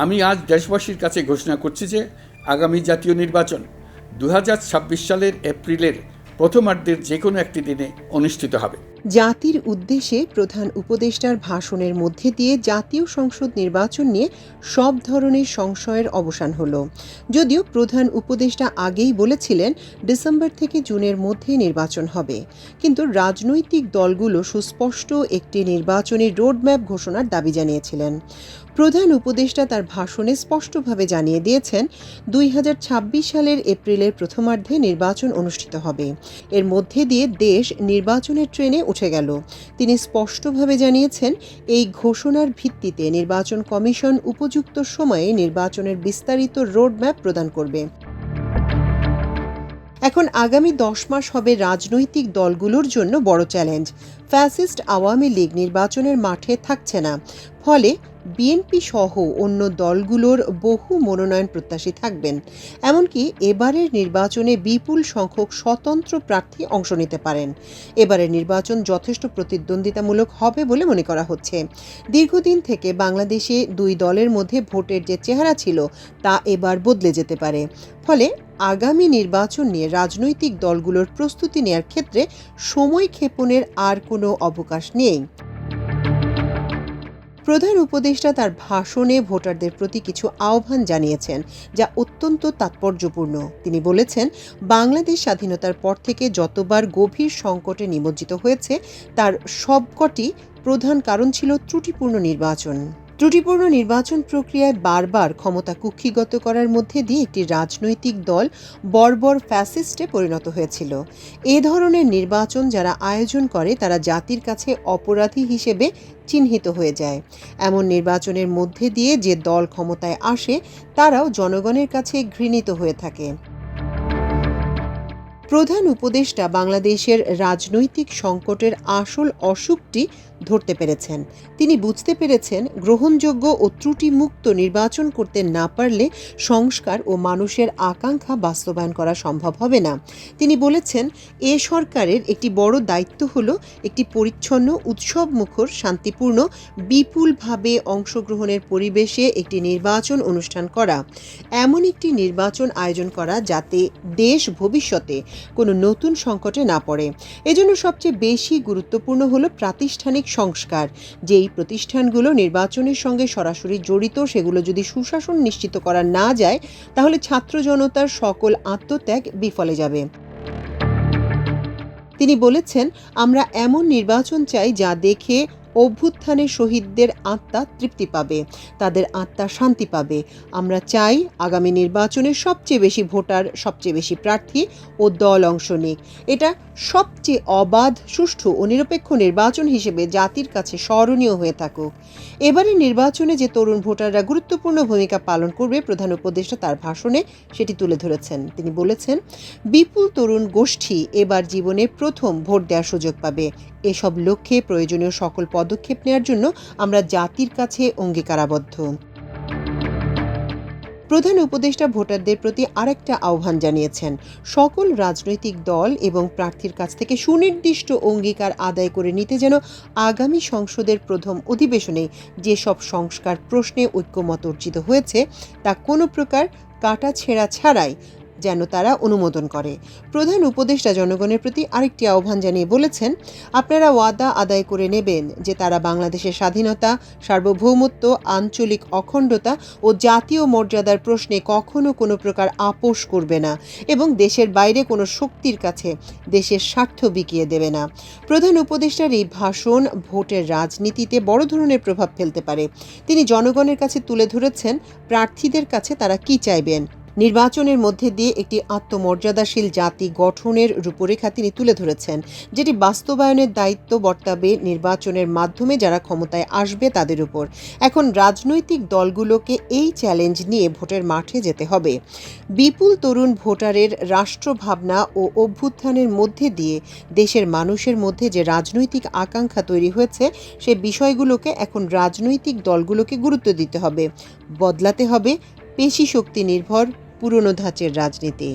আমি আজ দেশবাসীর কাছে ঘোষণা করছি যে আগামী জাতীয় নির্বাচন 2026 সালের এপ্রিলের প্রথমার্ধের যে কোনো একটি দিনে অনুষ্ঠিত হবে। জাতির উদ্দেশ্যে প্রধান উপদেষ্টার ভাষণের মধ্যে দিয়ে জাতীয় সংসদ নির্বাচন নিয়ে সব ধরনের সংশয়ের অবসান হলো। যদিও প্রধান উপদেষ্টা আগেই বলেছিলেন ডিসেম্বর থেকে জুনের মধ্যে নির্বাচন হবে, কিন্তু রাজনৈতিক দলগুলো সুস্পষ্ট একটি নির্বাচনী রোডম্যাপ ঘোষণার দাবি জানিয়েছিলেন। প্রধান উপদেষ্টা তার ভাষণে স্পষ্টভাবে জানিয়ে দিয়েছেন 2026 সালের এপ্রিলের প্রথমার্ধে নির্বাচন অনুষ্ঠিত হবে। এর মধ্যে দিয়ে দেশ নির্বাচনের ট্রেনে উঠে গেল। তিনি স্পষ্টভাবে জানিয়েছেন এই ঘোষণার ভিত্তিতে নির্বাচন কমিশন উপযুক্ত সময়ে নির্বাচনের বিস্তারিত রোডম্যাপ প্রদান করবে। এখন আগামী 10 মাস হবে রাজনৈতিক দলগুলোর জন্য বড় চ্যালেঞ্জ। ফ্যাসিস্ট আওয়ামী লীগ নির্বাচনের মাঠে থাকছে না, ফলে বিএনপি সহ অন্য দলগুলোর বহু মনোনয়ন প্রত্যাশী থাকবেন। এমনকি এবারের নির্বাচনে বিপুল সংখ্যক স্বতন্ত্র প্রার্থী অংশ নিতে পারেন। এবারের নির্বাচন যথেষ্ট প্রতিদ্বন্দ্বিতামূলক হবে বলে মনে করা হচ্ছে। দীর্ঘদিন থেকে বাংলাদেশে দুই দলের মধ্যে ভোটের যে চেহারা ছিল তা এবার বদলে যেতে পারে। ফলে আগামী নির্বাচন নিয়ে রাজনৈতিক দলগুলোর প্রস্তুতি নেওয়ার ক্ষেত্রে সময় ক্ষেপণের আর কোনো অবকাশ নেই। প্রধান উপদেষ্টা তার ভাষণে ভোটারদের প্রতি কিছু আহ্বান জানিয়েছেন, যা অত্যন্ত তাৎপর্যপূর্ণ। তিনি বলেছেন, বাংলাদেশ স্বাধীনতার পর থেকে যতবার গভীর সংকটে নিমজ্জিত হয়েছে তার সবকটি প্রধান কারণ ছিল ত্রুটিপূর্ণ নির্বাচন। ত্রুটিপূর্ণ নির্বাচন প্রক্রিয়ায় বারবার ক্ষমতা কুক্ষিগত করার মধ্যে দিয়ে একটি রাজনৈতিক দল বর্বর ফ্যাসিস্টে পরিণত হয়েছিল। এ ধরনের নির্বাচন যারা আয়োজন করে তারা জাতির কাছে অপরাধী হিসেবে চিহ্নিত হয়ে যায়। এমন নির্বাচনের মধ্যে দিয়ে যে দল ক্ষমতায় আসে তারাও জনগণের কাছে ঘৃণিত হয়ে থাকে। প্রধান উপদেষ্টা বাংলাদেশের রাজনৈতিক সংকটের আসল অসুখটি ধরতে পেরেছেন। তিনি বুঝতে পেরেছেন গ্রহণযোগ্য ও ত্রুটিমুক্ত নির্বাচন করতে না পারলে সংস্কার ও মানুষের আকাঙ্ক্ষা বাস্তবায়ন করা সম্ভব হবে না। তিনি বলেছেন, এ সরকারের একটি বড় দায়িত্ব হলো একটি পরিচ্ছন্ন, উৎসবমুখর, শান্তিপূর্ণ, বিপুলভাবে অংশগ্রহণের পরিবেশে একটি নির্বাচন অনুষ্ঠান করা, এমন একটি নির্বাচন আয়োজন করা যাতে দেশ ভবিষ্যতে কোনো নতুন সংকটে না পড়ে। এজন্য সবচেয়ে বেশি গুরুত্বপূর্ণ হলো প্রাতিষ্ঠানিক সংস্কার। যেই প্রতিষ্ঠানগুলো নির্বাচনের সঙ্গে সরাসরি জড়িত সেগুলো যদি সুশাসন নিশ্চিত করা না যায় তাহলে ছাত্র জনতার সকল আত্মত্যাগ বিফলে যাবে। তিনি বলেছেন, আমরা এমন নির্বাচন চাই যা দেখে অভ্যুত্থানের শহীদদের আত্মা তৃপ্তি পাবে, তাদের আত্মা শান্তি পাবে। আমরা চাই আগামী নির্বাচনে সবচেয়ে বেশি ভোটার, সবচেয়ে বেশি প্রার্থী ও দল অংশ নিক। এটা সবচেয়ে অবাধ, সুষ্ঠু ও নিরপেক্ষ নির্বাচন হিসেবে জাতির কাছে স্মরণীয় হয়ে থাকুক। এবারের নির্বাচনে যে তরুণ ভোটাররা গুরুত্বপূর্ণ ভূমিকা পালন করবে, প্রধান উপদেষ্টা তার ভাষণে সেটি তুলে ধরেছেন। তিনি বলেছেন, বিপুল তরুণ গোষ্ঠী এবার জীবনে প্রথম ভোট দেওয়ার সুযোগ পাবে। এসব লক্ষ্যে প্রয়োজনীয় সকল পদক্ষেপ নেওয়ার জন্য আমরা জাতির কাছে অঙ্গীকারাবদ্ধ। প্রধান উপদেষ্টা ভোটারদের প্রতি আরেকটা আহ্বান জানিয়েছেন, সকল রাজনৈতিক দল এবং প্রার্থীর কাছ থেকে সুনির্দিষ্ট অঙ্গীকার আদায় করে নিতে যেন আগামী সংসদের প্রথম অধিবেশনে যেসব সংস্কার প্রশ্নে ঐক্যমত অর্জিত হয়েছে তা কোনো প্রকার কাটাছেঁড়া ছাড়াই যেন তারা অনুমোদন করে। প্রধান উপদেষ্টা জনগণের প্রতি আরেকটি আহ্বান জানিয়ে বলেছেন, আপনারা ওয়াদা আদায় করে নেবেন যে তারা বাংলাদেশের স্বাধীনতা, সার্বভৌমত্ব, আঞ্চলিক অখণ্ডতা ও জাতীয় মর্যাদার প্রশ্নে কখনো কোনো প্রকার আপোষ করবে না এবং দেশের বাইরে কোনো শক্তির কাছে দেশের স্বার্থ বিকিয়ে দেবে না। প্রধান উপদেষ্টার এই ভাষণ ভোটের রাজনীতিতে বড় ধরনের প্রভাব ফেলতে পারে। তিনি জনগণের কাছে তুলে ধরেছেন প্রার্থীদের কাছে তারা কি চাইবেন। নির্বাচনের মধ্যে দিয়ে একটি আত্মমর্যাদাশীল জাতি গঠনের রূপরেখা তিনি তুলে ধরেছেন, যেটি বাস্তবায়নের দায়িত্ব বর্তাবে নির্বাচনের মাধ্যমে যারা ক্ষমতায় আসবে তাদের উপর। এখন রাজনৈতিক দলগুলোকে এই চ্যালেঞ্জ নিয়ে ভোটের মাঠে যেতে হবে। বিপুল তরুণ ভোটারের রাষ্ট্রভাবনা ও অভ্যুত্থানের মধ্যে দিয়ে দেশের মানুষের মধ্যে যে রাজনৈতিক আকাঙ্ক্ষা তৈরি হয়েছে সে বিষয়গুলোকে এখন রাজনৈতিক দলগুলোকে গুরুত্ব দিতে হবে। বদলাতে হবে পেশি শক্তি নির্ভর পুরনো ধাঁচের রাজনীতি।